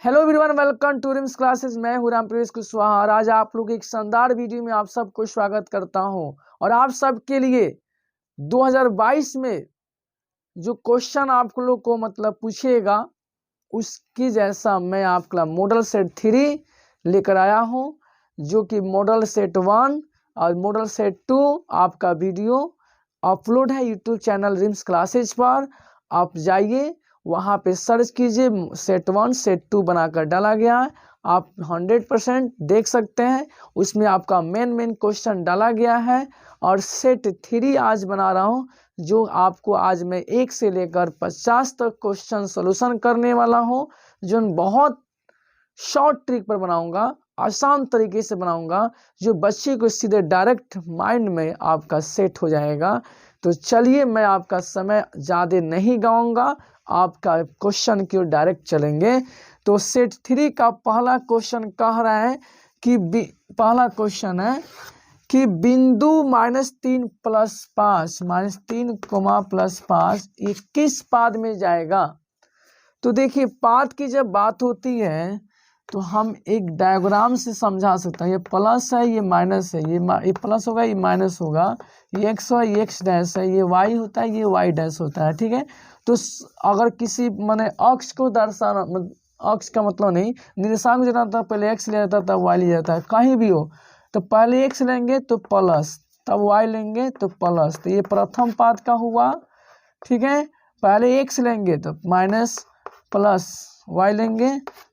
Hello everyone, welcome to RIMS classes. मैं हूं रामप्रेस कुशवाहा और आज आप लोग एक शानदार वीडियो में आप सबको स्वागत करता हूं। और आप सबके लिए 2022 में जो क्वेश्चन आप लोग को पूछेगा उसकी जैसा मैं आपका मॉडल सेट 3 लेकर आया हूं, जो कि मॉडल सेट 1 और मॉडल सेट 2 आपका वीडियो अपलोड है यूट्यूब चैनल रिम्स क्लासेस पर। आप जाइए, वहाँ पे सर्च कीजिए, सेट 1 सेट 2 बनाकर डाला गया है। आप 100% देख सकते हैं, उसमें आपका मेन क्वेश्चन डाला गया है। और सेट 3 आज बना रहा हूँ, जो आपको आज मैं 1 से लेकर 50 तक क्वेश्चन सोल्यूशन करने वाला हूँ, जो बहुत शॉर्ट ट्रिक पर बनाऊंगा, आसान तरीके से बनाऊंगा, जो बच्चे को सीधे डायरेक्ट माइंड में आपका सेट हो जाएगा। तो चलिए, मैं आपका समय ज़्यादा नहीं गवाऊंगा, आपका क्वेश्चन की ओर डायरेक्ट चलेंगे। तो सेट 3 का पहला क्वेश्चन कह रहा है कि पहला क्वेश्चन है कि बिंदु -3 + 5 -3, +5 ये किस पाद में जाएगा। तो देखिए, पाद की जब बात होती है तो हम एक डायग्राम से समझा सकते हैं। ये प्लस है, ये माइनस है, ये प्लस होगा, ये माइनस होगा, ये एक्स है, ये एक्स डैश है, ये वाई होता है, ये वाई डैश होता है। ठीक है, तो अगर किसी माने अक्ष को दर्शाना, अक्ष का मतलब नहीं, निर्देशांक जो रहता है पहले एक्स लिया जाता है तब वाई लिया जाता है, कहीं भी हो। तो पहले एक्स लेंगे तो प्लस, तब वाई लेंगे तो प्लस। तो ये प्रथम पाद का हुआ। ठीक है, पहले एक्स लेंगे तो माइनस, प्लस वाई लेंगे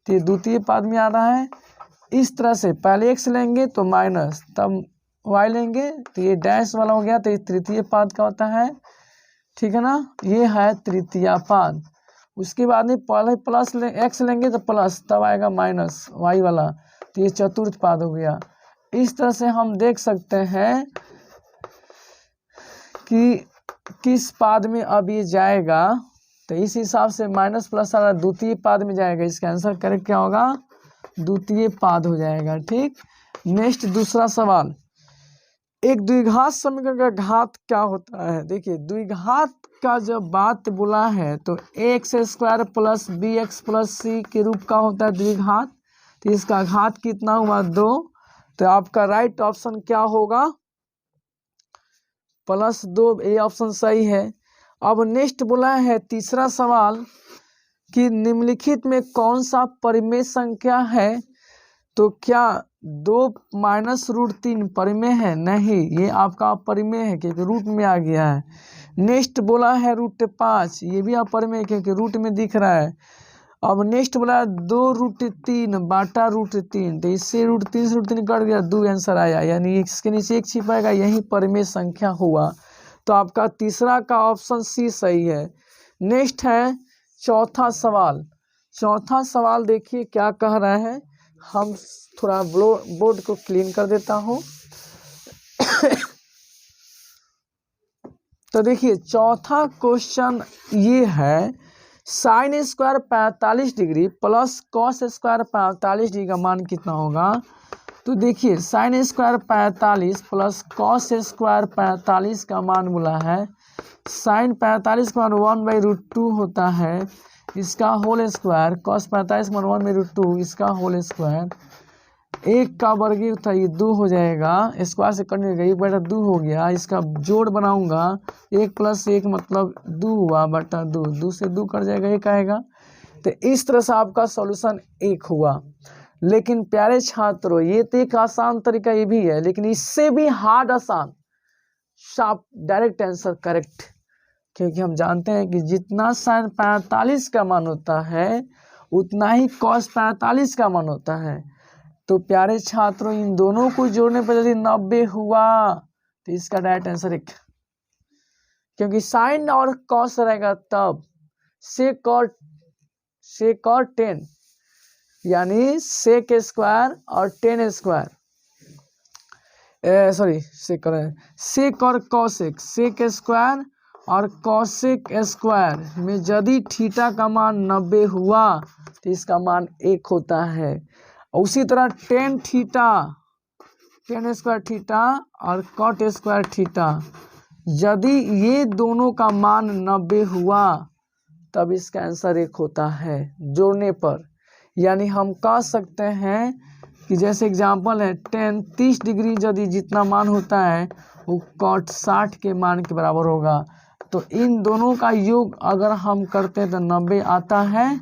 तो ये द्वितीय पाद में आ रहा है। इस तरह से पहले एक्स लेंगे तो माइनस, तब वाई लेंगे तो ये डैश वाला हो गया, तो ये तृतीय पाद का होता है। ठीक है ना, ये है तृतीय पाद। उसके बाद में पहले प्लस एक्स लेंगे तो प्लस, तब आएगा माइनस वाई वाला, तो ये चतुर्थ पाद हो गया। इस तरह से हम देख सकते हैं कि किस पाद में अब ये जाएगा। तो इस हिसाब से माइनस प्लस आ रहा है, द्वितीय पाद में जाएगा। इसका आंसर करेक्ट क्या होगा, द्वितीय पाद हो जाएगा। ठीक, नेक्स्ट दूसरा सवाल, एक द्विघात समीकरण का घात क्या होता है। देखिए, द्विघात का जब बात बोला है तो x² + bx + c के रूप का होता है द्विघात। तो इसका घात कितना हुआ, 2। तो आपका राइट ऑप्शन क्या होगा, +2। ये ऑप्शन सही है। अब नेक्स्ट बोला है तीसरा सवाल कि निम्नलिखित में कौन सा परिमेय संख्या है। तो क्या 2 - √3 परिमेय है? नहीं, ये आपका अपरिमेय है क्योंकि रूट में आ गया है। नेक्स्ट बोला है √5, ये भी अपरिमेय क्योंकि रूट में दिख रहा है। अब नेक्स्ट बोला 2√3 बटा √3, तो इससे √3 से √3 कट गया, 2 आंसर आया, यानी इसके नीचे 1 छिपाएगा, यही परिमेय संख्या हुआ। तो आपका तीसरा का ऑप्शन सी सही है। नेक्स्ट है चौथा सवाल। चौथा सवाल देखिए क्या कह रहा है, हम थोड़ा बोर्ड को क्लीन कर देता हूँ। तो देखिए, चौथा क्वेश्चन ये है, sin² 45 degree plus cos² 45 degree का मान कितना होगा। तो देखिए, sin² 45 प्लस cos² 45 का मान बोला है। sin 45 का मान 1/√2 होता है, इसका होल स्क्वायर, cos 45 का मान 1/√2 इसका होल स्क्वायर। 1 का वर्ग था, ये 2 हो जाएगा, स्क्वायर से कट जाएगा, 1/2 हो गया। इसका जोड़ बनाऊंगा, 1 + 1 मतलब 2 हुआ, बटा 2, 2 से 2 कट जाएगा, 1 आएगा। तो इस तरह से आपका सॉल्यूशन 1 हुआ। लेकिन प्यारे छात्रों, ये तो एक आसान तरीका ये भी है, लेकिन इससे भी हार्ड आसान शार्प डायरेक्ट आंसर करेक्ट, क्योंकि हम जानते हैं कि जितना sin 45 का मान होता है उतना ही cos 45 का मान होता है। तो प्यारे छात्रों, इन दोनों को जोड़ने पर यदि 90 हुआ तो इसका डायरेक्ट आंसर 1, क्योंकि साइन और कॉस रहेगा तब sec और 10, यानी sec² और 10² sec और cosec, sec² और cosec² में यदि थीटा का मान 90 हुआ तो इसका मान 1 होता है। उसी तरह tan² थीटा और cot² थीटा, यदि ये दोनों का मान 90 हुआ तब इसका आंसर 1 होता है जोड़ने पर। यानी हम कह सकते हैं कि जैसे एग्जांपल है tan 30 डिग्री यदि जितना मान होता है वो cot 60 के मान के बराबर होगा। तो इन दोनों का योग अगर हम करते हैं तो 90 आता है।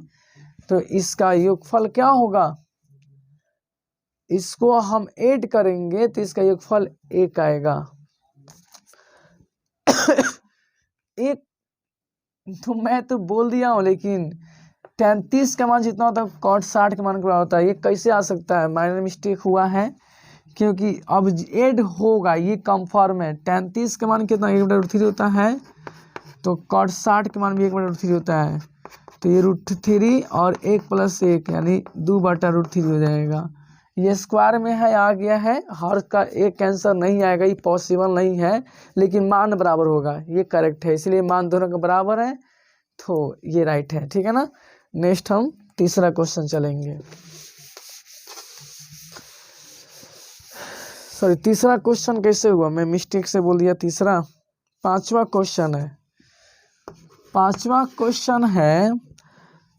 तो इसका योगफल क्या होगा, इसको हम ऐड करेंगे तो इसका योगफल 1 आएगा। एक तो मैं तो बोल दिया हूँ, लेकिन tan 30 का मान जितना होता है cot 60 के मान के बराबर होता है। ये कैसे आ सकता है, माइनर मिस्टेक हुआ है, क्योंकि अब ऐड होगा, ये कंफर्म है। tan 30 का मान कितना 1/√3 होता है, तो cot 60 के मान भी 1/√3 होता है। तो ये √3 और 1 + 1 यानी 2/√3 हो जाएगा। ये स्क्वायर में है, आ गया है। हर का एक आंसर नहीं आएगा, ये पॉसिबल नहीं है, लेकिन मान बराबर होगा, ये करेक्ट है, इसलिए मान दोनों का बराबर है, तो ये राइट है। ठीक है ना। नेक्स्ट हम तीसरा क्वेश्चन चलेंगे। सॉरी, तीसरा क्वेश्चन कैसे हुआ, मैं मिस्टेक से बोल दिया तीसरा। पांचवा क्वेश्चन है। पांचवा क्वेश्चन है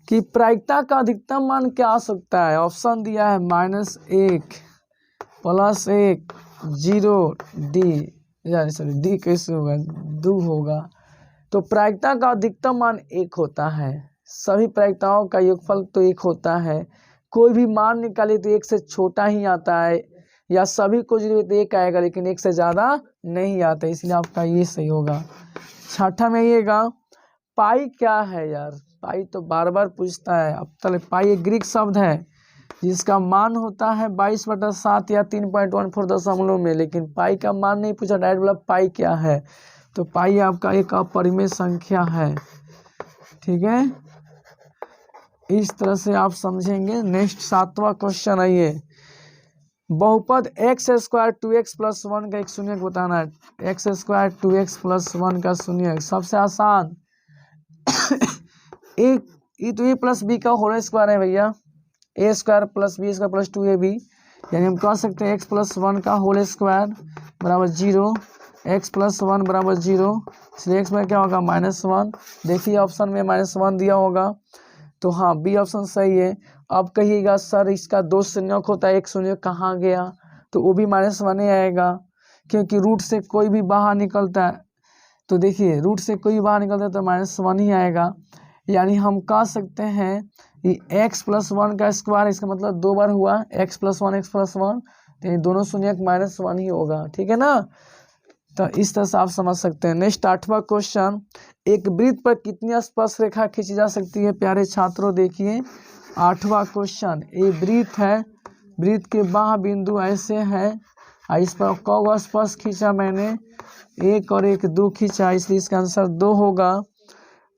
कि प्रायिकता का अधिकतम मान क्या आ सकता है। ऑप्शन दिया है -1 +1 0 डी, सॉरी डी कैसे होगा, 2 होगा। तो प्रायिकता का अधिकतम मान 1 होता है। सभी प्रायिकताओं का योगफल तो 1 होता है। कोई भी मान निकाले तो 1 से छोटा ही आता है, या सभी को 0 तो 1 आएगा, लेकिन 1 से ज़्यादा नहीं आता, इसलिए आपका ये सही होगा। छठा में आइएगा, पाई क्या है यार, पाई तो बार बार पूछता है। अब तक पाई एक ग्रीक शब्द है जिसका मान होता है 22/7 या 3.14 दशमलव में, लेकिन पाई का मान नहीं पूछा, डायरेक्ट बोला पाई क्या है। तो पाई आपका एक अपरिमेय संख्या है। ठीक है, इस तरह से आप समझेंगे। नेक्स्ट सातवां क्वेश्चन आइए, बहुपद x² 2x + 1 का एक शून्यक बताना है। x² 2x + 1 का शून्यक सबसे आसान एक ये तो a + b का होल स्क्वायर है भैया, a² + b² + 2ab, यानी हम कह सकते हैं x + 1 का होल स्क्वायर बराबर 0, x + 1 बराबर 0, इसलिए x में क्या होगा -1। देखिए ऑप्शन में -1 दिया होगा, तो हाँ बी ऑप्शन सही है। अब कहिएगा सर इसका 2 शून्यक होता है, एक शून्यक कहाँ गया, तो वो भी -1 ही आएगा, क्योंकि रूट से कोई भी बाहर निकलता है। तो देखिए रूट से कोई बाहर निकलता है तो -1 ही आएगा। यानी हम कह सकते हैं कि x + 1 का स्क्वायर, इसका मतलब 2 बार हुआ x + 1 x + 1, तो ये दोनों शून्यक -1 ही होगा। ठीक है ना, तो इस तरह से आप समझ सकते हैं। नेक्स्ट आठवां क्वेश्चन, एक वृत्त पर कितनी स्पर्श रेखा खींची जा सकती है। प्यारे छात्रों देखिए आठवां क्वेश्चन, ये वृत्त है, वृत्त के बाह्य बिंदु ऐसे हैं, इस पर कौ स्पर्श खींचा मैंने, 1 और 1 2 खींचा, इसलिए इसका आंसर 2 होगा।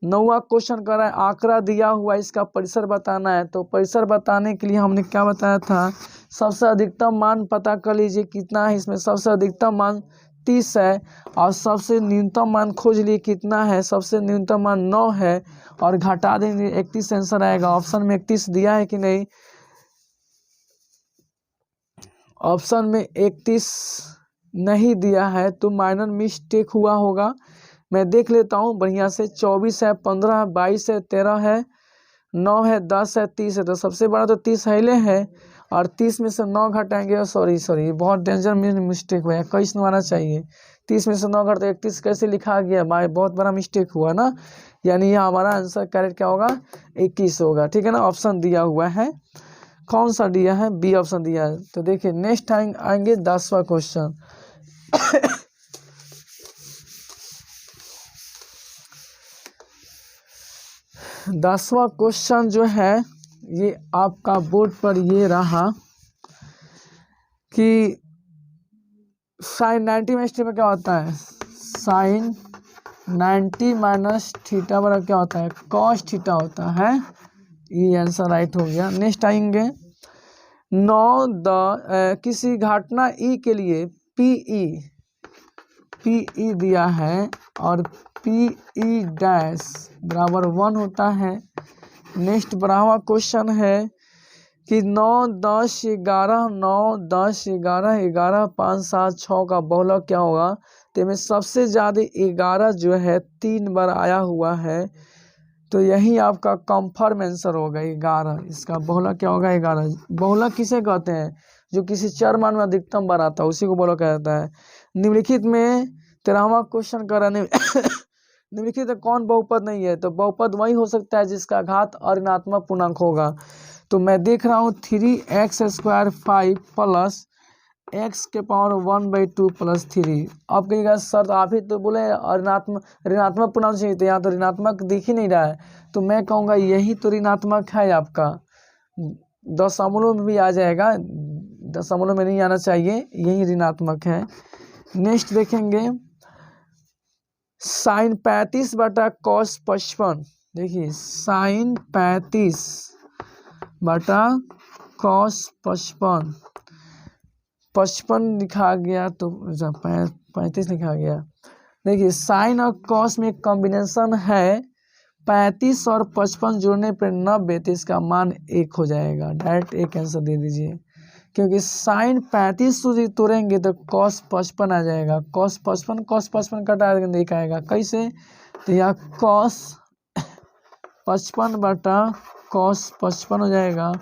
9वां क्वेश्चन कर रहा है, आंकड़ा दिया हुआ इसका परिसर बताना है। तो परिसर बताने के लिए हमने क्या बताया था, सबसे अधिकतम मान पता कर लीजिए कितना है। इसमें सबसे अधिकतम मान 30 है, और सबसे न्यूनतम मान खोज लिए कितना है, सबसे न्यूनतम मान 9 है, और घटा देंगे 31 आंसर आएगा। ऑप्शन में 31 दिया है कि नहीं, ऑप्शन में 31 नहीं दिया है, तो माइनर मिस्टेक हुआ होगा। मैं देख लेता हूँ बढ़िया से, 24 है, 15 है, 22 है, 13 है, 9 है, 10 है, 30 है। तो सबसे बड़ा तो 30 हिले है, और 30 में से 9 घटाएंगे, सॉरी बहुत डेंजर मिस्टेक हुआ है, 21 आना चाहिए। 30 में से 9 घटते 31 कैसे लिखा गया भाई, बहुत बड़ा मिस्टेक हुआ ना। यानी यह हमारा आंसर करेक्ट क्या होगा, 21 होगा। ठीक है ना, ऑप्शन दिया हुआ है, कौन सा दिया है, बी ऑप्शन दिया है। तो देखिए नेक्स्ट आएंगे 10वां क्वेश्चन। 10वां क्वेश्चन जो है ये आपका बोर्ड पर ये रहा कि sin 90 में क्या होता है, sin 90 - थीटा बराबर क्या होता है, cos थीटा होता है। ये आंसर राइट हो गया। नेक्स्ट आएंगे 9 किसी घटना ई के लिए पीई दिया है, और पीई डैश बराबर 1 होता है। नेक्स्ट 12वां क्वेश्चन है कि 9 10 11 9 10 11 11 5 7 6 का बहुलक क्या होगा। तो में सबसे ज़्यादा 11 जो है 3 बार आया हुआ है, तो यही आपका कंफर्म आंसर होगा 11। इसका बहुलक क्या होगा 11। बहुलक किसे कहते हैं? जो किसी चर मान में अधिकतम बार आता है उसी को बहुलक कहता है। निम्नलिखित में 13वां क्वेश्चन कर रहा निम्नलिखित कौन बहुपद नहीं है? तो बहुपद वही हो सकता है जिसका घात अऋणात्मक पूर्णांक होगा। तो मैं देख रहा हूँ 3x² 5 प्लस x के पावर 1/2 प्लस 3। अब कहिएगा सर तो आप ही तो बोले ऋणात्मक पूर्णांक चाहिए, तो यहाँ तो ऋणात्मक दिख ही नहीं रहा है। तो मैं कहूँगा यही तो ऋणात्मक है आपका, दशमलव में भी आ जाएगा, दशमलव में नहीं आना चाहिए, यही ऋणात्मक है। नेक्स्ट देखेंगे sin 35 बटा cos 55। देखिए sin 35 बटा cos 55, 55 लिखा गया तो 35 लिखा गया। देखिए साइन और कॉस में एक कॉम्बिनेशन है, 35 और 55 जोड़ने पर 90, तो इसका मान 1 हो जाएगा। डायरेक्ट एक आंसर दे दीजिए, क्योंकि साइन 35 से तोड़ेंगे तो कॉस 55 आ जाएगा। कॉस 55 कटा देंगे 1 आएगा। कैसे? तो यहाँ कॉस 55 बटा कॉस 55 हो जाएगा,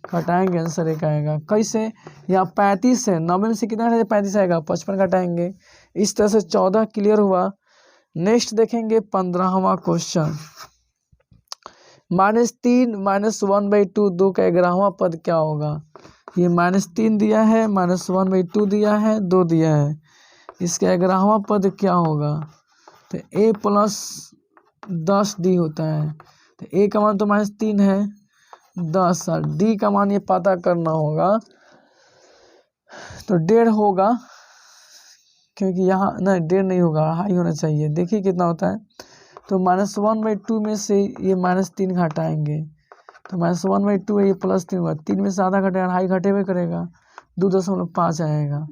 घटाएंगे आंसर 1 आएगा। कैसे? यहाँ 35 है, 90 में से कितना है 35 आएगा, 55 घटाएंगे। इस तरह से 14 क्लियर हुआ। नेक्स्ट देखेंगे 15वां क्वेश्चन। -3 -1/2 2 का 11वां पद क्या होगा? ये -3 दिया है, -1/2 दिया है, 2 दिया है, इसका 11वां पद क्या होगा? तो a + 10d होता है। तो a का मान तो -3 है, 10 और d का मान ये पता करना होगा, तो 1.5 होगा, क्योंकि यहाँ नहीं 1.5 नहीं होगा, हाई होना चाहिए। देखिए कितना होता है, तो -1/2 में से ये -3 घटाएंगे, तो -1/2 है, ये +3 हुआ, 3 में से आधा घटेगा, हाई घटे हुए करेगा, 2.5 आएगा।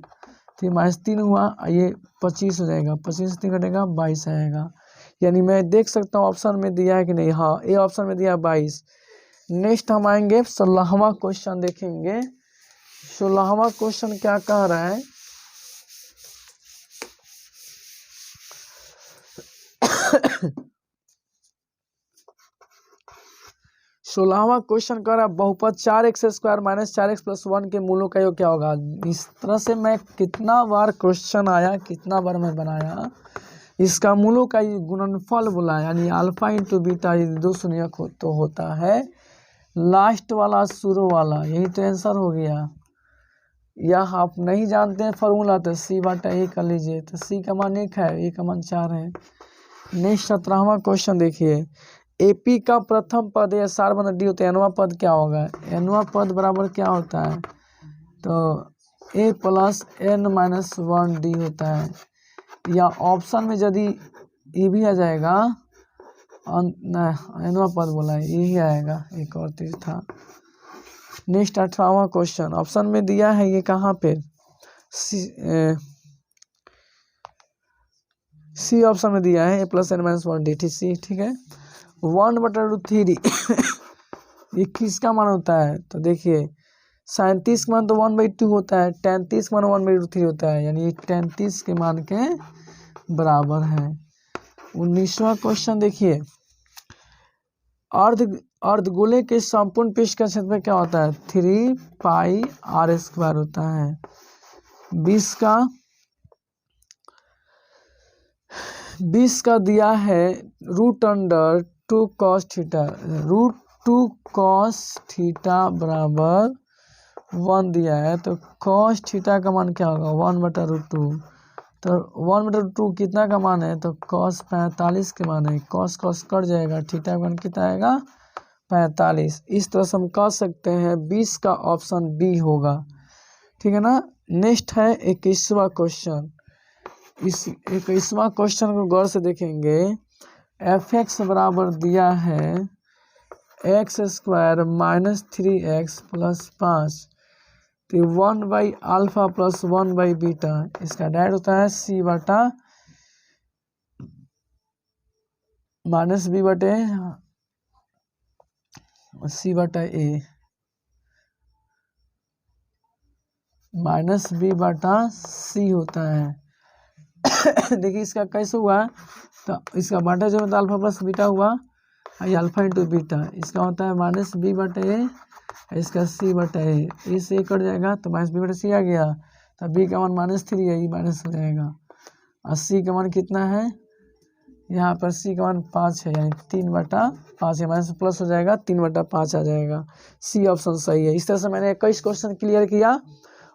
तो ये -3 हुआ, ये 25 हो जाएगा, 25 से 3 घटेगा 22 आएगा। यानी मैं देख सकता हूँ ऑप्शन में दिया है कि नहीं, हाँ ए ऑप्शन में दिया है 22। नेक्स्ट हम आएंगे 16वां क्वेश्चन देखेंगे। 16वां क्वेश्चन क्या कह रहा है? सोलहवां क्वेश्चन कर रहा है बहुपद 4x² - 4x + 1 के मूलों का योग क्या होगा? इस तरह से मैं कितना बार क्वेश्चन आया, कितना बार मैं बनाया, इसका मूलों का गुणनफल बोला, यानी अल्फा × बीटा, ये 2 शून्यक तो होता है, लास्ट वाला शुरू वाला, यही तो आंसर हो गया। यह आप नहीं जानते हैं फॉर्मूला तो c/a कर लीजिए, तो c का मान 1 है, a का मान 4 है। नेक्स्ट 17वां क्वेश्चन देखिए, AP का प्रथम पद या सार बन डी होता है, nवां पद क्या होगा? nवां पद बराबर क्या होता है? तो a + n - 1d होता है। या ऑप्शन में यदि ये भी आ जाएगा, nवां पद बोला है, यही आएगा, एक और चीज था। नेक्स्ट 18वां क्वेश्चन, ऑप्शन में दिया है, ये कहाँ पे? सी ऑप्शन में दिया है, a + n - 1d, ठीक है। 1/√3 ये किसका मान होता है? तो देखिए 37 का मान तो 1/2 होता है, 33 का मान 1/√3 होता है, यानी 33 के मान के बराबर है। 19वां क्वेश्चन देखिए, अर्धगोले के संपूर्ण पृष्ठ का क्षेत्रफल क्या होता है? 3πr² होता है। 20 का दिया है √2 cos थीटा, √2 cos थीटा बराबर 1 दिया है, तो cos थीटा का मान क्या होगा? 1/√2। तो 1/√2 कितना का मान है? तो cos 45 के मान है, cos कट जाएगा, थीटा का मान कितना आएगा? 45। इस तरह से हम कह सकते हैं 20 का ऑप्शन बी होगा, ठीक है ना। नेक्स्ट है 21वां क्वेश्चन। इस 21वां क्वेश्चन को गौर से देखेंगे। fx बराबर दिया है x² - 3x + 5, तो 1/α + 1/β, इसका डायरेक्ट होता है c/-b/a, -b/c होता है। देखिए इसका कैसे हुआ, तो इसका बाटा जो मतलब अल्फा + बीटा हुआ, ये अल्फा इंटू बीटा, इसका होता है माइनस बी बटे ए, इसका सी बटे ए, इससे कट जाएगा तो माइनस बी बटे सी आ गया, तो बी का मान -3 है, ये माइनस हो जाएगा। और सी का मान कितना है, यहाँ पर सी का मान 5 है, यानी 3/5 है, माइनस प्लस हो जाएगा 3/5 आ जाएगा। सी ऑप्शन सही है। इस तरह से मैंने 21 क्वेश्चन क्लियर किया।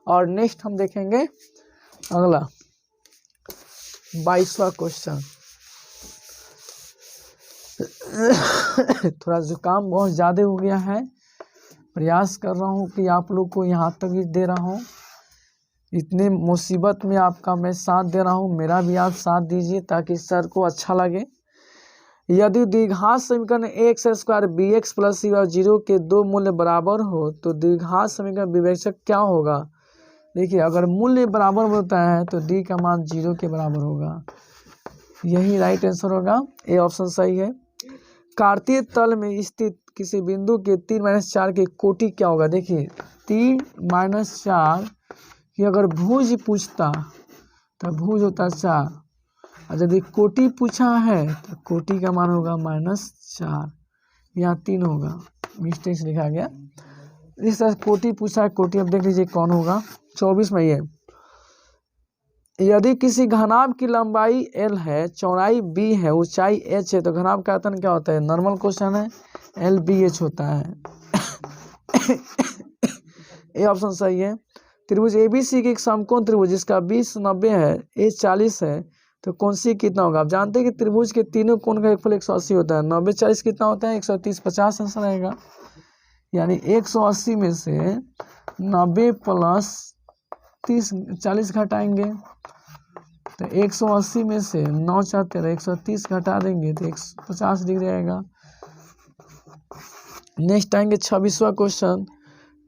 और नेक्स्ट हम देखेंगे अगला 22वां क्वेश्चन। थोड़ा जुकाम बहुत ज़्यादा हो गया है, प्रयास कर रहा हूँ कि आप लोग को यहाँ तक भी दे रहा हूँ। इतने मुसीबत में आपका मैं साथ दे रहा हूँ, मेरा भी आप साथ दीजिए ताकि सर को अच्छा लगे। यदि द्विघात समीकरण x square b x plus c और 0 के दो मूल्य बराबर हो तो द्विघात समीकरण विवेचक क्या होगा। देखिए, अगर मूल्य बराबर होता है तो डी का मान 0 के बराबर होगा, यही राइट आंसर होगा, ए ऑप्शन सही है। कार्तीय तल में स्थित किसी बिंदु के 3-4 की कोटि क्या होगा। देखिए 3-4 कि अगर भुज पूछता तो भुज होता 4, और यदि कोटि पूछा है तो कोटि का मान होगा -4, यहाँ 3 होगा, मिस्टेक से लिखा गया। इस तरह कोटि पूछा है, कोटि अब देख लीजिए कौन होगा। 24 में ये, यदि किसी घनाभ की लंबाई l है, चौड़ाई b है, ऊंचाई h है तो घनाभ का आयतन क्या होता है। नॉर्मल क्वेश्चन है, LBH होता है। ए ऑप्शन सही है। त्रिभुज ABC की एक समकोण त्रिभुज जिसका 20 90 है, A 40 है, तो कौन सी कितना होगा। आप जानते हैं कि त्रिभुज के तीनों कोण का योगफल 180 होता है। 90 40 कितना होता है, 130 50 आंसर आएगा। यानी 180 में से 90 प्लस 40 घटाएंगे तो 180 में से 9 4 13 130 घटा देंगे तो 150 डिग्री आएगा। नेक्स्ट आएंगे 26वां क्वेश्चन।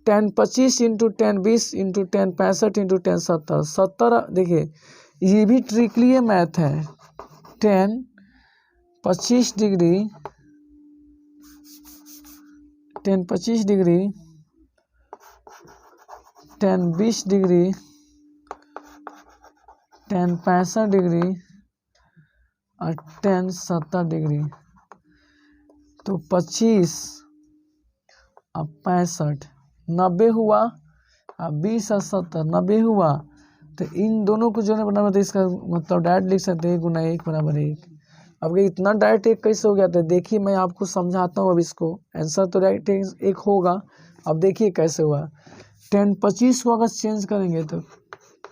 10 25 into 10 20 into 10 65 into 10 70 70। देखिए ये भी ट्रिकली मैथ है। 10 25 डिग्री 10 25 डिग्री 10 20 डिग्री 10 65 डिग्री और 10 70 डिग्री। तो 25 और 65 90 हुआ, और 20 और 70 90 हुआ, तो इन दोनों को जोड़ने बराबर, तो इसका मतलब डायरेक्ट लिख सकते हैं 1 × 1 = 1। अब इतना डायरेक्ट एक कैसे हो गया था, देखिए मैं आपको समझाता हूँ। अब इसको आंसर तो डायरेक्ट एक होगा। अब देखिए कैसे हुआ। 10 25 को अगर चेंज करेंगे तो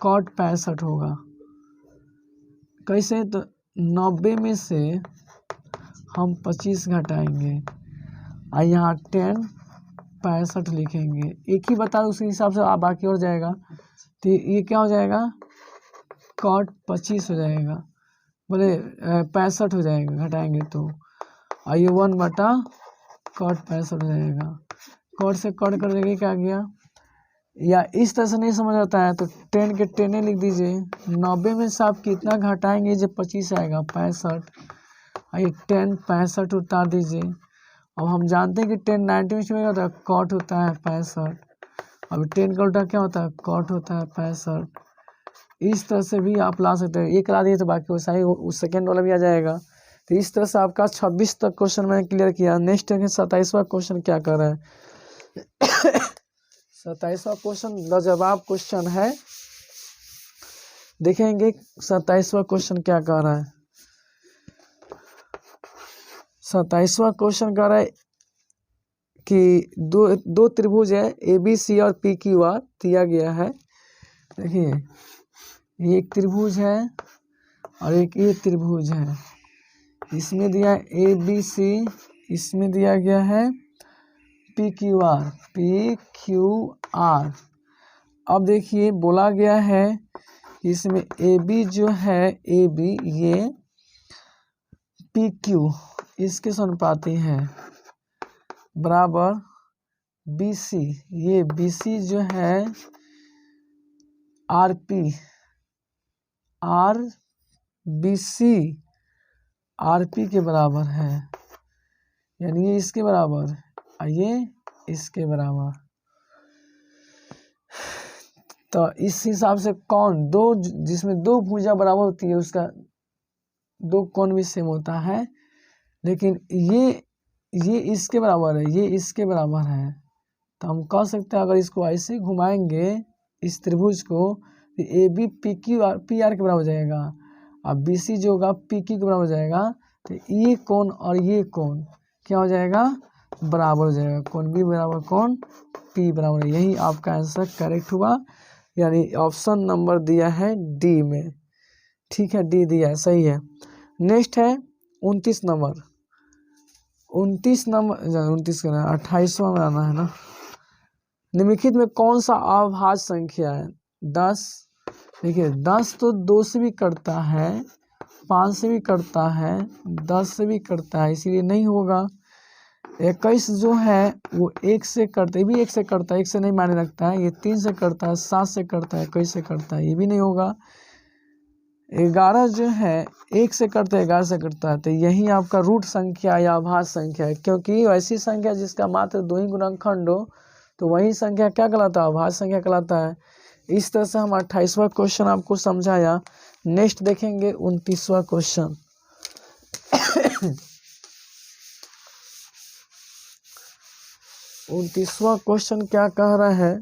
cot 65 होगा। कैसे, तो 90 में से हम 25 घटाएंगे और यहाँ 10 65 लिखेंगे। एक ही बता उसी हिसाब से आप बाकी हो जाएगा। तो ये क्या हो जाएगा, cot 25 हो जाएगा, बोले 65 हो जाएगा घटाएंगे तो। और ये 1/cot 65 हो जाएगा। cot से कट कर देंगे, क्या गया। या इस तरह से नहीं समझ आता है तो 10 के 10 लिख दीजिए। 90 में से आप कितना घटाएंगे, जब 25 आएगा 65, और ये 10 65 उतार दीजिए। अब हम जानते हैं कि 10 90 में चलेगा तो cot होता है 65। अब 10 का उल्टा क्या होता है, cot होता है 65। इस तरह से भी आप ला सकते हैं। एक ला दिए तो बाकी वैसा ही उस सेकेंड वाला भी आ जाएगा। तो इस तरह से आपका 26 तक क्वेश्चन मैंने क्लियर किया। नेक्स्ट 27वां क्वेश्चन क्या कर रहा है। 27वां क्वेश्चन लाजवाब क्वेश्चन है, देखेंगे 27वां क्वेश्चन क्या कह रहा है। 27वां क्वेश्चन कह रहा है कि दो त्रिभुज है ABC और PQR दिया गया है। देखिए ये एक त्रिभुज है और एक ये त्रिभुज है। इसमें दिया ABC, इसमें दिया गया है PQR। अब देखिए बोला गया है इसमें AB जो है, AB ये PQ इसके समानुपाती है, बराबर BC, ये BC जो है RBC RP के बराबर है, यानी ये इसके बराबर और ये इसके बराबर। तो इस हिसाब से कौन दो, जिसमें दो भुजा बराबर होती है उसका दो कोण भी सेम होता है। लेकिन ये ये इसके बराबर है, ये इसके बराबर है, तो हम कह सकते हैं अगर इसको ऐसे घुमाएंगे इस त्रिभुज को, तो A B P Q R P R के बराबर हो जाएगा, अब बी सी जो होगा पी क्यू के बराबर हो जाएगा, तो ये कोण और ये कोण क्या हो जाएगा, बराबर हो जाएगा, कोण बी बराबर कोण पी बराबर। यही आपका आंसर करेक्ट हुआ, यानी ऑप्शन नंबर दिया है डी में। ठीक है, डी दिया है, सही है। नेक्स्ट है 29 नंबर, 29 का 28वां में आना है ना। निम्नलिखित में कौन सा अभाज्य संख्या है? 10। देखिए 10 तो 2 से भी कटता है, 5 से भी कटता है, 10 से भी कटता है, इसीलिए नहीं होगा। 21 जो है वो 1 से कटता है, ये भी 1 से कटता है, 1 से नहीं मायने रखता है। ये 3 से कटता है, 7 से कटता है, 21 से कटता है, ये भी नहीं होगा। 11 जो है 1 से कटता है, 11 से कटता है, तो यही आपका रूट संख्या या अभाज्य संख्या है, क्योंकि ऐसी संख्या जिसका मात्र 2 ही गुणनखंड हो तो वही संख्या क्या कहलाता है, अभाज्य संख्या कहलाता है। इस तरह से हम 28वां क्वेश्चन आपको समझाया। नेक्स्ट देखेंगे 29वां क्वेश्चन। 29वां क्वेश्चन क्या कह रहा है?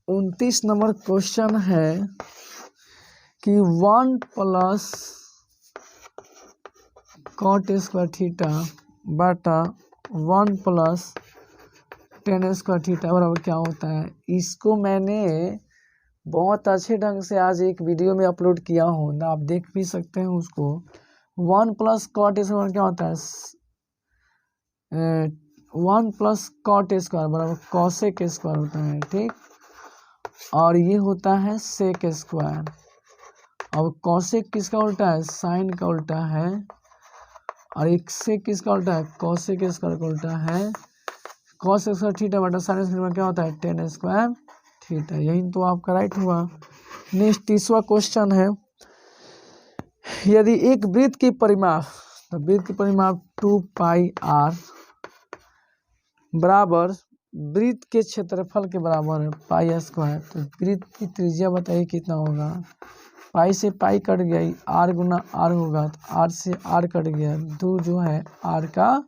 29 नंबर क्वेश्चन है कि 1 प्लस कॉट स्क्वायर थीटा बटा 1 प्लस टेन स्क्वायर थीटा बराबर क्या होता है। इसको मैंने बहुत अच्छे ढंग से आज एक वीडियो में अपलोड किया हूँ, ना आप देख भी सकते हैं उसको। 1 प्लस कॉट स्क्वायर क्या होता है, 1 प्लस कॉट स्क्वायर बराबर कॉसेक स्क्वायर होता है, ठीक। और ये होता है सेक स्क्वायर। अब कॉसेक किसका उल्टा है, साइन का उल्टा है, और एक सेक किसका उल्टा है, कॉसेक स्क्वायर का उल्टा है। कॉस स्क्वायर थीटा बटा साइन स्क्वायर क्या होता है, टेन स्क्वायर थीटा। यही तो आपका राइट हुआ। नेक्स्ट 30वां क्वेश्चन है, यदि एक वृत्त की परिमाप, तो वृत्त की परिमाप 2 पाई आर बराबर वृत्त के क्षेत्रफल के बराबर है पाई स्क्वायर, तो वृत्त की त्रिज्या बताइए कितना होगा। पाई से पाई कट गया, आर गुना आर होगा, तो आर से आर कट गया, 2 जो है आर का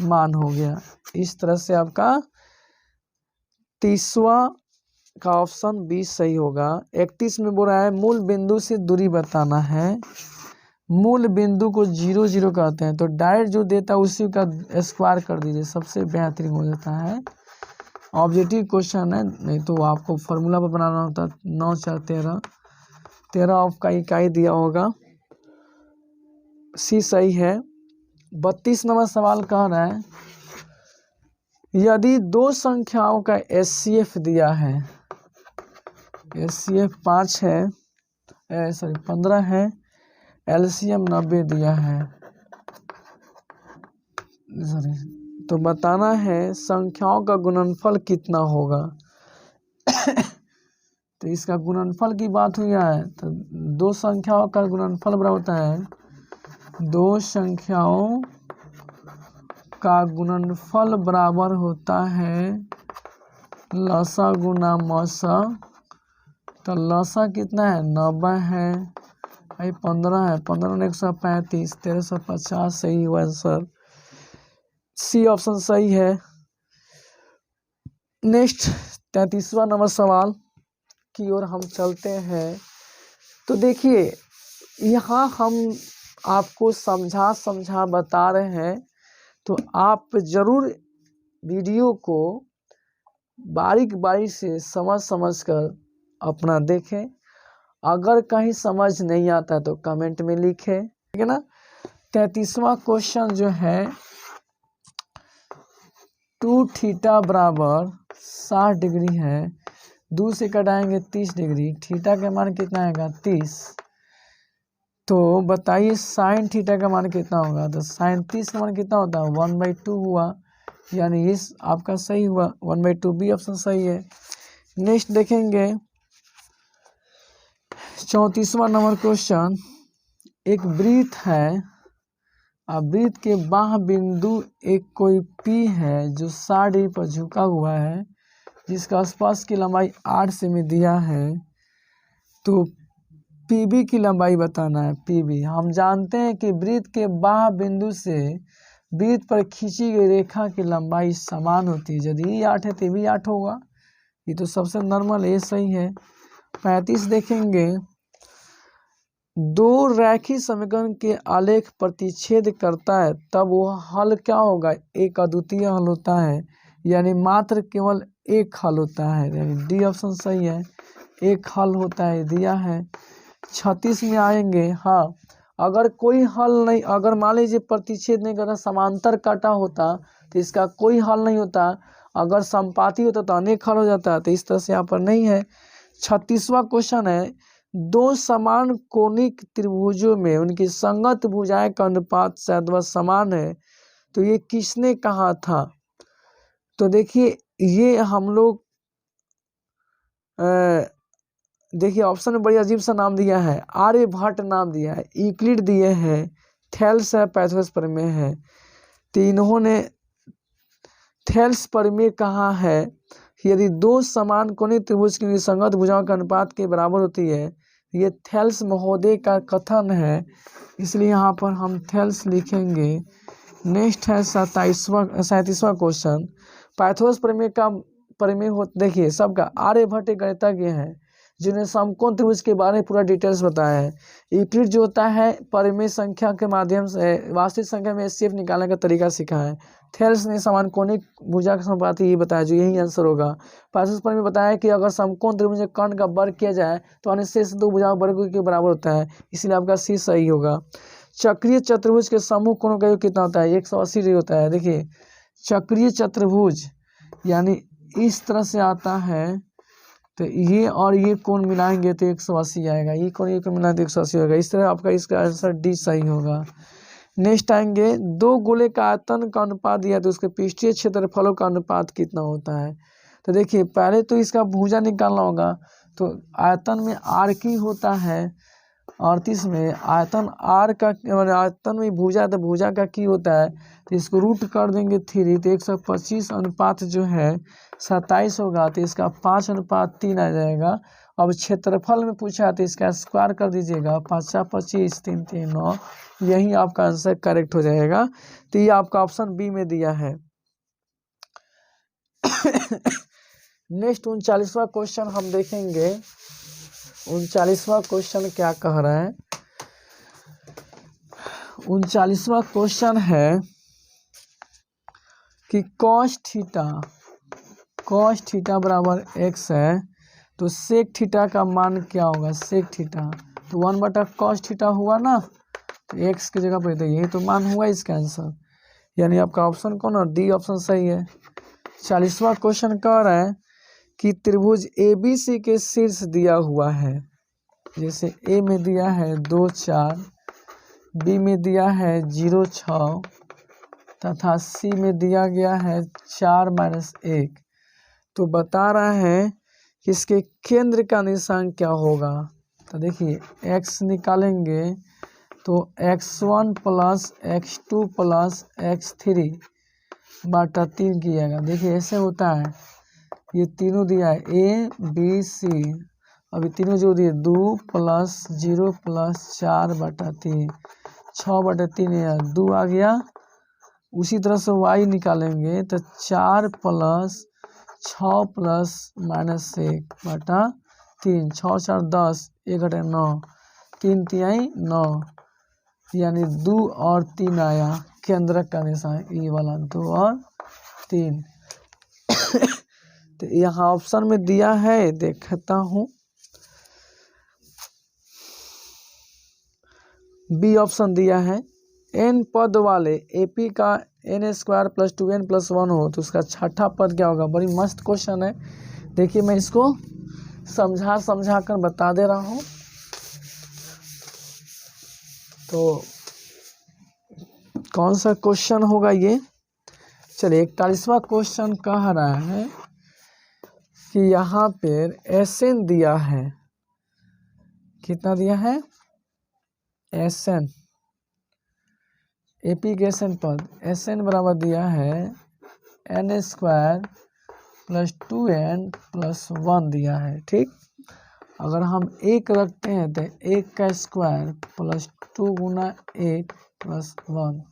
मान हो गया। इस तरह से आपका 30वां का ऑप्शन बी सही होगा। 31 में बोल रहा है मूल बिंदु से दूरी बताना है। मूल बिंदु को 0 0 कहते हैं, तो डायरेक्ट जो देता है उसी का स्क्वायर कर दीजिए, सबसे बेहतरीन हो जाता है। ऑब्जेक्टिव क्वेश्चन है, नहीं तो आपको फॉर्मूला पर बनाना होता। 9 4 13 13 आपका इकाई दिया होगा, सी सही है। 32 नंबर सवाल कह रहा है, यदि 2 संख्याओं का एचसीएफ दिया है, एचसीएफ 5 है, 15 है, एलसीएम 90 दिया है, तो बताना है संख्याओं का गुणनफल कितना होगा। तो इसका गुणनफल की बात हुई है, तो 2 संख्याओं का गुणनफल बराबर होता है, 2 संख्याओं का गुणनफल बराबर होता है लसा गुना मसा। तो लसा कितना है, 90 है, 15 है, 15 135, 1350 सही हुआ आंसर, सी ऑप्शन सही है। नेक्स्ट 33वां नंबर सवाल की ओर हम चलते हैं। तो देखिए यहाँ हम आपको समझा बता रहे हैं, तो आप ज़रूर वीडियो को बारीक बारीक से समझ कर अपना देखें। अगर कहीं समझ नहीं आता तो कमेंट में लिखें, ठीक है ना। 33वां क्वेश्चन जो है, 2 थीटा बराबर 60 डिग्री है, 2 से कटाएंगे 30 डिग्री, थीटा का मान कितना आएगा 30। तो बताइए साइन थीटा का मान कितना होगा। तो साइन 30 का मान कितना होता है, 1/2 हुआ, यानी इस आपका सही हुआ, 1/2 बी ऑप्शन सही है। नेक्स्ट देखेंगे 34वां नंबर क्वेश्चन, एक वृत्त है, अब वृत्त के बाह्य बिंदु एक कोई P है जो 60 डिग्री पर झुका हुआ है, जिसका आसपास की लंबाई 8 सेमी दिया है, तो PB की लंबाई बताना है। PB हम जानते हैं कि वृत्त के बाह्य बिंदु से वृत्त पर खींची गई रेखा की लंबाई समान होती है। यदि ये 8 है तो भी 8 होगा, ये तो सबसे नॉर्मल है, ये सही है। 35 देखेंगे, दो रैखिक समीकरण के आलेख प्रतिच्छेद करता है तब वह हल क्या होगा, एक अद्वितीय हल होता है, यानी मात्र केवल एक हल होता है, यानी डी ऑप्शन सही है, एक हल होता है, दिया है। 36 में आएंगे, हाँ अगर कोई हल नहीं, अगर मान लीजिए प्रतिच्छेद नहीं करता, समांतर काटा होता तो इसका कोई हल नहीं होता, अगर संपाती होता तो अनेक हल हो जाता, तो इस तरह से यहाँ पर नहीं है। 36वां क्वेश्चन है, दो समान कोणिक त्रिभुजों में उनकी संगत भुजाएं का अनुपात शायद समान है, तो ये किसने कहा था। तो देखिए ये हम लोग देखिए ऑप्शन में बड़ी अजीब सा नाम दिया है, आर्यभट्ट नाम दिया है, यूक्लिड दिए हैं, थेल्स है, पाइथागोरस प्रमेय है। तो इन्होंने थेल्स प्रमेय कहा है कि यदि दो समान कोणीय त्रिभुज की संगत भुजाओं का अनुपात के बराबर होती है, ये थेल्स महोदय का कथन है, इसलिए यहाँ पर हम थेल्स लिखेंगे। नेक्स्ट है 37वां क्वेश्चन, पाइथागोरस प्रमेय का प्रमेय हो, देखिए सबका आर्यभट्ट गणितज्ञ हैं जिन्हें समकोण त्रिभुज के बारे में पूरा डिटेल्स बताया है। यूक्लिड जो होता है परिमेय संख्या के माध्यम से वास्तविक संख्या में एचसीएफ निकालने का तरीका सिखाया है। थेल्स ने समान कोणिक भुजा का समानुपाती ये बताया, जो यही आंसर होगा। पाइथागोरस प्रमेय बताया कि अगर समकोण त्रिभुज में कर्ण का वर्ग किया जाए तो अन्य शेष दो भुजाओं वर्ग के बराबर होता है, इसलिए आपका सी सही होगा। चक्रीय चतुर्भुज के समूह कोणों का योग कितना होता है, 180 डिग्री होता है। देखिए चक्रीय चतुर्भुज यानी इस तरह से आता है, तो ये और ये कोण मिलाएंगे तो 180 आएगा, ये कोण मिलाएंगे तो 180 होगा, इस तरह आपका इसका आंसर डी सही होगा। नेक्स्ट आएंगे, दो गोले का आयतन का अनुपात दिया तो उसके पृष्ठीय क्षेत्रफलों का अनुपात कितना होता है। तो देखिए पहले तो इसका भुजा निकालना होगा, तो आयतन में आर की होता है, 38 में आयतन आर का आयतन में भुजा तो भुजा का की होता है, तो इसको रूट कर देंगे 3, तो 125 अनुपात जो है 27 होगा, तो इसका 5:3 आ जाएगा। अब क्षेत्रफल में पूछा है तो इसका स्क्वायर कर दीजिएगा, 5 25 3 3 9, यही आपका आंसर करेक्ट हो जाएगा। तो ये आपका ऑप्शन बी में दिया है। नेक्स्ट 39वां क्वेश्चन हम देखेंगे। 39वां क्वेश्चन क्या कह रहा है, 39वां क्वेश्चन है कि cos थीटा बराबर x है, तो सेक थीटा का मान क्या होगा, सेक थीटा तो 1/cos थीटा हुआ ना, तो x की जगह पर तो यही तो मान हुआ इसका आंसर, यानी आपका ऑप्शन कौन है, डी ऑप्शन सही है। 40वां क्वेश्चन कह रहा है कि त्रिभुज ABC के शीर्ष दिया हुआ है, जैसे ए में दिया है 2 4, बी में दिया है 0 6 तथा सी में दिया गया है 4 -1, तो बता रहा है कि इसके केंद्र का निशान क्या होगा। तो देखिए x निकालेंगे तो x1 + x2 + x3 बटा 3 किएगा। देखिए ऐसे होता है, ये तीनों दिया है A B C, अभी तीनों जो दिए 2 + 0 + 4/3, 6/3 या 2 आ गया। उसी तरह से y निकालेंगे तो 4 + 6 + -1/3, 6 4 10, 1 घटे 9, 3 3 9, यानी 2 और 3 आया केंद्र का निशान, ये वाला 2 और 3। तो यहाँ ऑप्शन में दिया है, देखता हूँ, बी ऑप्शन दिया है, n पद वाले AP का n² + 2n + 1 हो तो उसका छठा पद क्या होगा। बड़ी मस्त क्वेश्चन है, देखिए मैं इसको समझा कर बता दे रहा हूँ। तो कौन सा क्वेश्चन होगा ये, चलिए 41वां क्वेश्चन कह रहा है कि यहाँ पर Sn दिया है, कितना दिया है, Sn AP के Sn पद, Sn बराबर दिया है n² + 2n + 1 दिया है, ठीक। अगर हम 1 रखते हैं तो 1 का स्क्वायर + 2 × 1 + 1,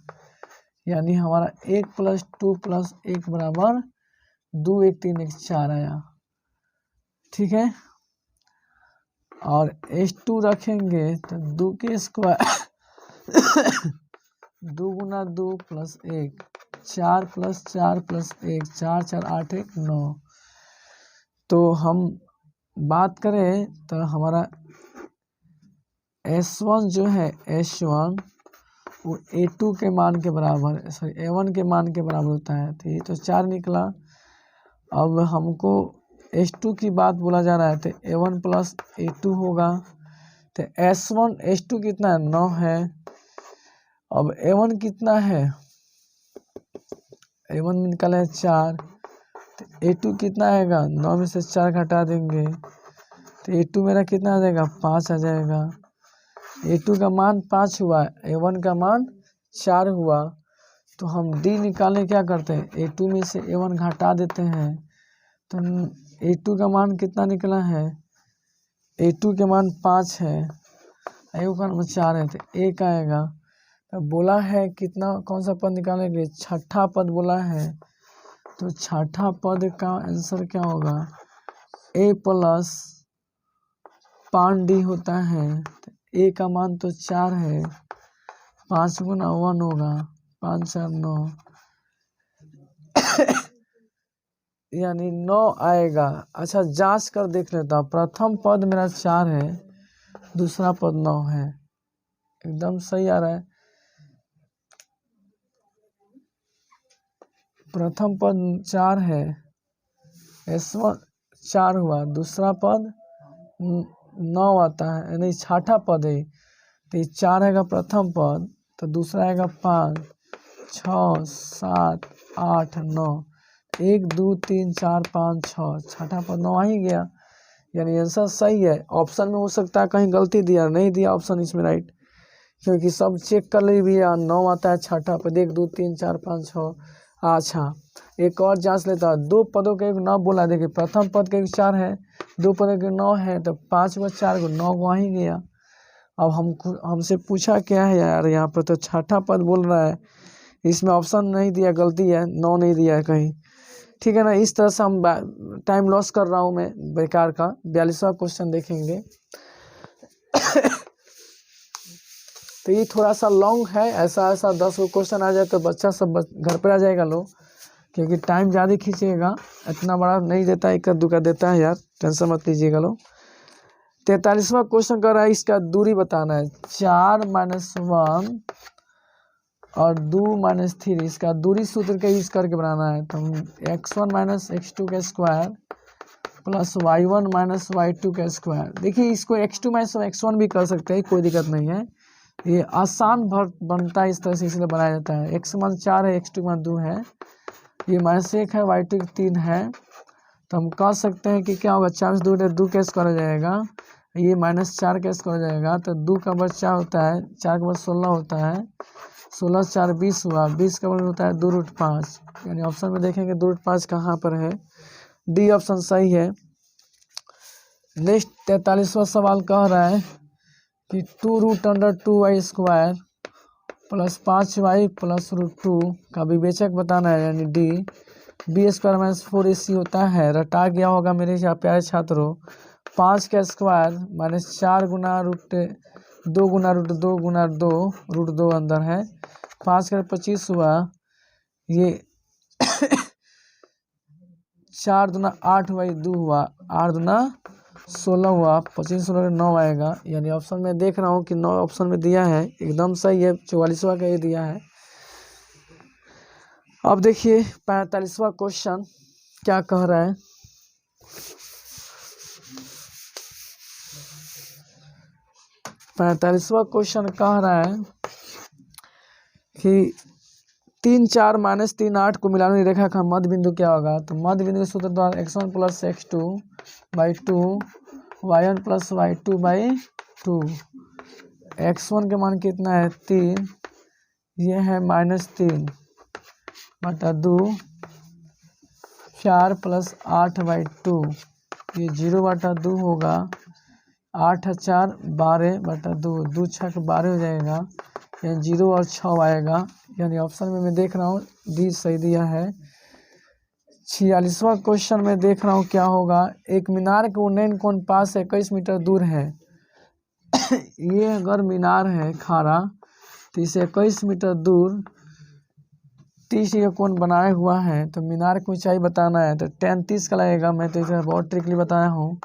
यानी हमारा 1 + 2 + 1 बराबर 2, 1 3 1 4 आया। ठीक है, और H2 रखेंगे तो 2 के स्क्वायर 2 × 2 + 1 4 + 4 + 1 4 4 8 1 9। तो हम बात करें तो हमारा S1 जो है S1 वो A2 के मान के बराबर, सॉरी A1 के मान के बराबर होता है। तो ये तो 4 निकला। अब हमको H2 की बात बोला जा रहा है तो A1 + A2 होगा। तो S1 H2 कितना है 9 है। अब A1 कितना है, A1 में निकाला है 4। तो A2 कितना आएगा, 9 में से 4 घटा देंगे तो A2 मेरा कितना आ जाएगा 5 आ जाएगा। A2 का मान 5 हुआ, A1 का मान 4 हुआ। तो हम D निकालने क्या करते हैं, A2 में से A1 घटा देते हैं। तो A2 का मान कितना निकला है, A2 के मान 5 है, A1 का मान 4 है, तो 1 आएगा। तो बोला है कितना, कौन सा पद निकालेंगे, छठा पद बोला है। तो छठा पद का आंसर क्या होगा, A + 5D होता है। तो A का मान तो 4 है, 5 × 1 होगा, 5 4 9 यानी 9 आएगा। अच्छा जांच कर देख लेता हूँ, प्रथम पद मेरा 4 है, दूसरा पद 9 है, एकदम सही आ रहा है। प्रथम पद 4 है, S1 4 हुआ, दूसरा पद 9 आता है, नहीं छठा पद है। तो 4 आएगा प्रथम पद, तो दूसरा आएगा 5 6 7 8 9, 1 2 3 4 5 6, छठा पद 9 आ ही गया। यानी आंसर सही है। ऑप्शन में हो सकता है कहीं गलती दिया, नहीं दिया ऑप्शन इसमें राइट, क्योंकि सब चेक कर ली भी, 9 आता है छठा पद, 1 2 3 4 5 6। अच्छा एक और जांच लेता है, 2 पदों के एक 9 बोला, देखिए प्रथम पद के 4 है, 2 पदों के 9 है, तो 5 व 4 को 9 को आ ही गया। अब हमसे पूछा क्या है यार, यहाँ पर तो छठा पद बोल रहा है, इसमें ऑप्शन नहीं दिया, गलती है, 9 नहीं दिया है कहीं। ठीक है ना, इस तरह से हम टाइम लॉस कर रहा हूँ मैं बेकार का। 42वां क्वेश्चन देखेंगे। तो ये थोड़ा सा लॉन्ग है, ऐसा 10 क्वेश्चन आ जाए तो बच्चा सब घर पर आ जाएगा लोग, क्योंकि टाइम ज़्यादा खींचेगा, इतना बड़ा नहीं देता, एक दुका देता है यार, टेंशन मत लीजिएगा लोग। 43वां क्वेश्चन कर रहा है, इसका दूरी बताना है, 4 - 1 और 2 - 3, इसका दूरी सूत्र का यूज करके बनाना है। तो x1 - x2 का स्क्वायर + y1 - y2 का स्क्वायर। देखिए इसको x2 - x1 भी कर सकते हैं, कोई दिक्कत नहीं है, ये आसान बनता है इस तरह से, इसलिए बनाया जाता है। x मान 4 है, x2 मान 2 है, ये -1 है, y2 3 है। तो हम कह सकते हैं कि क्या होगा, 4 से 2 का स्क्वायर हो जाएगा, ये -4 का स्क्वायर हो जाएगा। तो 2 का वर्ग 4 होता है, 4 का वर्ग 16 होता है, 16 4 20 हुआ, 20 का वर्ग होता है 2√5। यानी ऑप्शन में देखेंगे 2√5 कहाँ पर है, डी ऑप्शन सही है। नेक्स्ट 43वां सवाल कह रहा है कि 2√2y² + 5y + √2 का विवेचक बताना है, यानी डी। b² - 4ac होता है, रटा गया होगा मेरे प्यारे छात्रों। 5 का स्क्वायर -4 × √2 × √2 अंदर है, 5 का 25 हुआ, ये 4 दूना 8 हुआ, ये 2 हुआ, 8 दूना 16 हुआ, 25 16 9 आएगा। यानी ऑप्शन में देख रहा हूँ कि 9 ऑप्शन में दिया है, एकदम सही है, 44वां का ये दिया है। अब देखिए 45वां क्वेश्चन क्या कह रहा है, क्वेश्चन कह रहा है कि 3 4 - 3 8 को मिलाने रेखा का मध्य बिंदु क्या होगा। तो मध्य बिंदु के सूत्र द्वारा x1 + x2/2 y1 + y2/2। x1 के मान कितना है 3, ये है -3/2, 4 + 8/2, ये 0/2 होगा, 8 4 12/2, 2 6 12 हो जाएगा, ये 0 और 6 आएगा, यानी ऑप्शन में मैं देख रहा हूँ डी सही दिया है। 46वां क्वेश्चन में देख रहा हूँ क्या होगा। एक मीनार के उन्नयन कोण पास 21 मीटर दूर है। ये अगर मीनार है खारा तो इसे 21 मीटर दूर 30 का कोण बनाया हुआ है, तो मीनार की ऊंचाई बताना है। तो tan 30 का लगेगा, मैं तो इसे बहुत ट्रिकली बताया हूँ।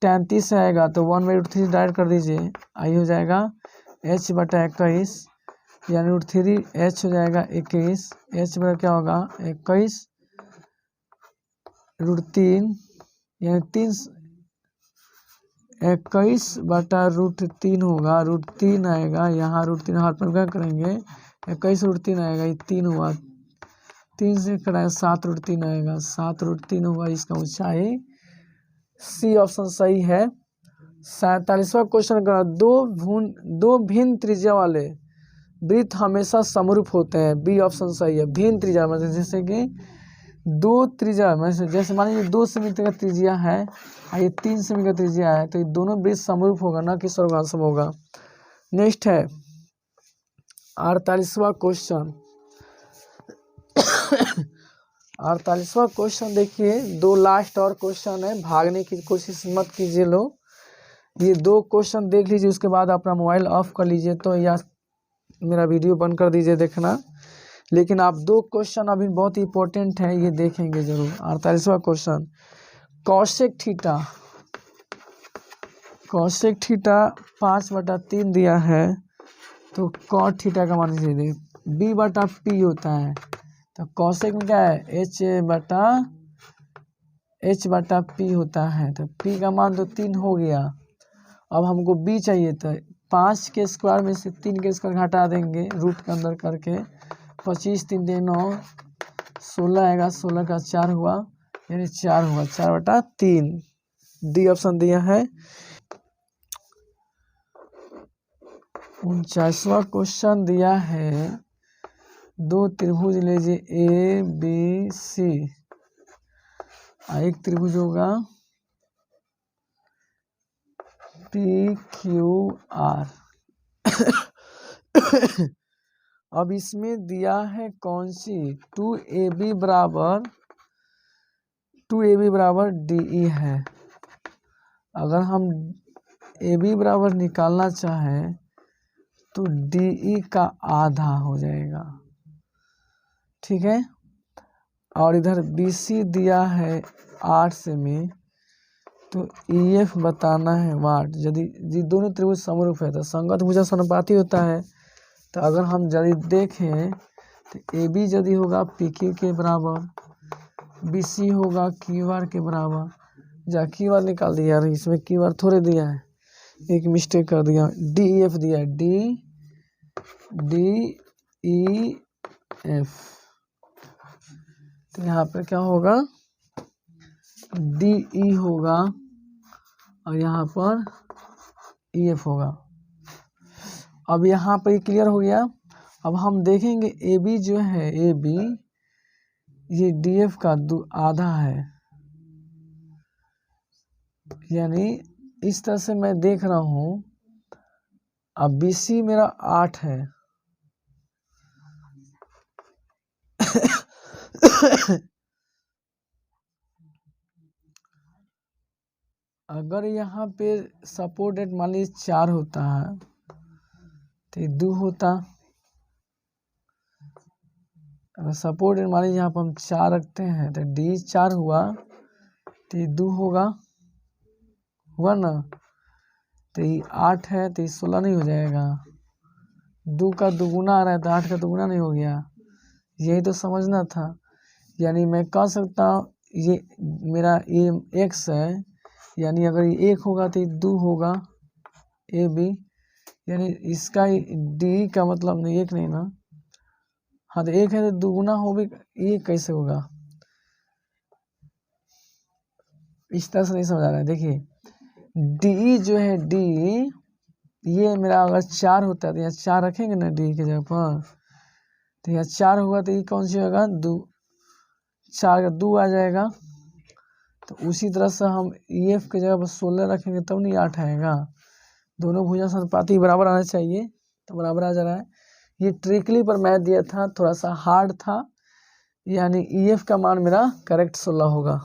tan 30 आएगा तो 1/√3 डायरेक्ट कर दीजिए, आई हो जाएगा h/21 यानी √3 h हो जाएगा 21। h बराबर क्या होगा 21 √3 यानी 21/√3 होगा। √3 आएगा यहाँ, √3 हाथ पर क्या करेंगे 21 √3 आएगा, ये 3 हुआ, 3 से कराएगा 7/3 आएगा, 7/3 हुआ इसका ऊंचाई। सी ऑप्शन सही है। 47वां क्वेश्चन का दो भिन्न त्रिज्या वाले वृत्त हमेशा समरूप होते हैं। बी ऑप्शन सही है। भिन्न त्रिज्या मतलब जैसे कि दो त्रिज्या में से, जैसे मान लीजिए 2 सेमी का त्रिज्या है और ये 3 सेमी का त्रिज्या है, तो ये दोनों वृत्त समरूप होगा, ना कि सर्वगांसम होगा। नेक्स्ट है 48वां क्वेश्चन। 48वां क्वेश्चन देखिए, 2 लास्ट और क्वेश्चन है, भागने की कोशिश मत कीजिए लोग। ये 2 क्वेश्चन देख लीजिए, उसके बाद अपना मोबाइल ऑफ कर लीजिए, तो या मेरा वीडियो बंद कर दीजिए देखना। लेकिन आप 2 क्वेश्चन अभी बहुत इंपॉर्टेंट है, ये देखेंगे जरूर। 48वां क्वेश्चन, कौशिक थीटा 5/3 दिया है, तो कॉट थीटा का मान लीजिए b/p होता है। तो कौशिक में क्या है h/p होता है, तो p का मान तो 3 हो गया। अब हमको b चाहिए, तो 5 के स्क्वायर में से 3 के स्क्वायर घटा देंगे रूट के अंदर करके। 25 3 9 16 आएगा, 16 का 4 हुआ यानी 4 हुआ, 4/3। डी ऑप्शन दिया है। 49वां क्वेश्चन दिया है, 2 त्रिभुज लीजिए ए बी सी, एक त्रिभुज होगा पी क्यू आर। अब इसमें दिया है कौन सी 2AB बराबर DE है। अगर हम AB बराबर निकालना चाहें तो DE का आधा हो जाएगा, ठीक है। और इधर BC दिया है 8 सेमी, तो EF बताना है वाट। यदि दोनों त्रिभुज समरूप है तो संगत भुजा समानुपाती होता है। तो अगर हम यदि देखें तो AB यदि होगा PQ के बराबर, BC होगा QR के बराबर। जा QR निकाल दिया यार, इसमें QR थोड़े दिया है, एक मिस्टेक कर दिया। DEF दिया है, DEF, तो यहाँ पे क्या होगा DE होगा और यहाँ पर EF होगा। अब यहाँ पर ये क्लियर हो गया। अब हम देखेंगे AB जो है AB ये DF का आधा है, यानी इस तरह से मैं देख रहा हूँ। अब BC मेरा 8 है अगर यहाँ पे सपोर्टेड मान लीजिए 4 होता है तो ये 2 होता। अगर सपोर्टेड मान लीजिए यहाँ पर हम 4 रखते हैं तो D 4 हुआ, तो ये 2 होगा, हुआ ना। तो ये 8 है तो ये 16 नहीं हो जाएगा, 2 का दुगुना आ रहा है तो 8 का दुगुना नहीं हो गया। यही तो समझना था। यानी मैं कह सकता हूँ ये मेरा ये x है, यानी अगर ये 1 होगा तो ये 2 होगा AB, यानी इसका D का मतलब नहीं 1 नहीं ना। हाँ तो 1 है तो दुगुना हो भी, ये कैसे होगा, इस तरह से नहीं समझ आ रहा है। देखिए DE जो है D, ये मेरा अगर 4 होता है तो यहाँ 4 रखेंगे ना D की जगह पर, तो यहाँ 4 होगा तो ये कौन सी होगा 2, 4 का 2 आ जाएगा। तो उसी तरह से हम EF की जगह पर 16 रखेंगे तब नहीं 8 आएगा। दोनों भुजा समानुपाती बराबर आना चाहिए, तो बराबर आ जा रहा है। ये ट्रिकली पर मैं दिया था, थोड़ा सा हार्ड था, यानी EF का मान मेरा करेक्ट 16 होगा।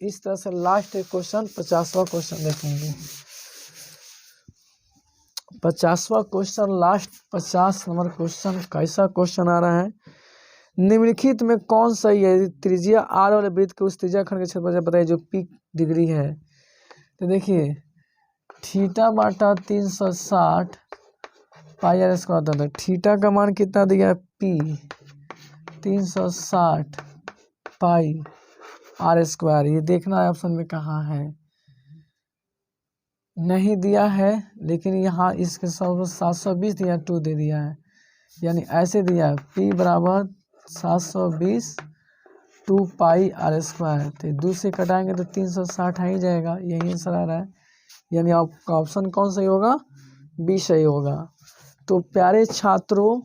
इस तरह से लास्ट एक क्वेश्चन 50वां क्वेश्चन देखेंगे। 50वां क्वेश्चन, लास्ट 50 नंबर क्वेश्चन कैसा क्वेश्चन आ रहा है। निम्नलिखित में कौन सही है? त्रिज्या R वाले वृत्त के उस त्रिज्या खंड के क्षेत्रफल बताइए जो पी डिग्री है। तो देखिए थीटा बाटा 360 पाई आर स्क्वायर होता है। थीटा का मान कितना दिया है? P 360 pi R square. ये देखना है ऑप्शन में कहाँ है, नहीं दिया है, लेकिन यहाँ इसके 720 दिया, 2 दे दिया है, यानी ऐसे दिया है P बराबर 720 2 पाई आर स्क्वायर। तो 2 से कटाएंगे तो 360 आ ही जाएगा, यही आंसर आ रहा है, यानी आपका ऑप्शन कौन सही होगा? बी सही होगा। तो प्यारे छात्रों,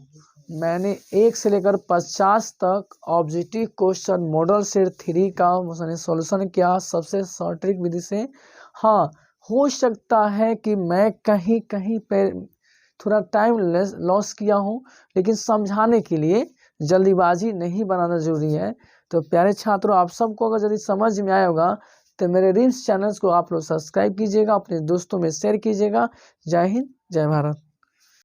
मैंने 1 से लेकर 50 तक ऑब्जेक्टिव क्वेश्चन मॉडल सेट 3 का सॉल्यूशन किया सबसे सटीक विधि से। हाँ, हो सकता है कि मैं कहीं कहीं पे थोड़ा टाइम लॉस किया हूँ, लेकिन समझाने के लिए जल्दीबाजी नहीं बनाना जरूरी है। तो प्यारे छात्रों, आप सबको अगर यदि समझ में आया होगा तो मेरे रिम्स चैनल्स को आप लोग सब्सक्राइब कीजिएगा, अपने दोस्तों में शेयर कीजिएगा। जय हिंद, जय भारत।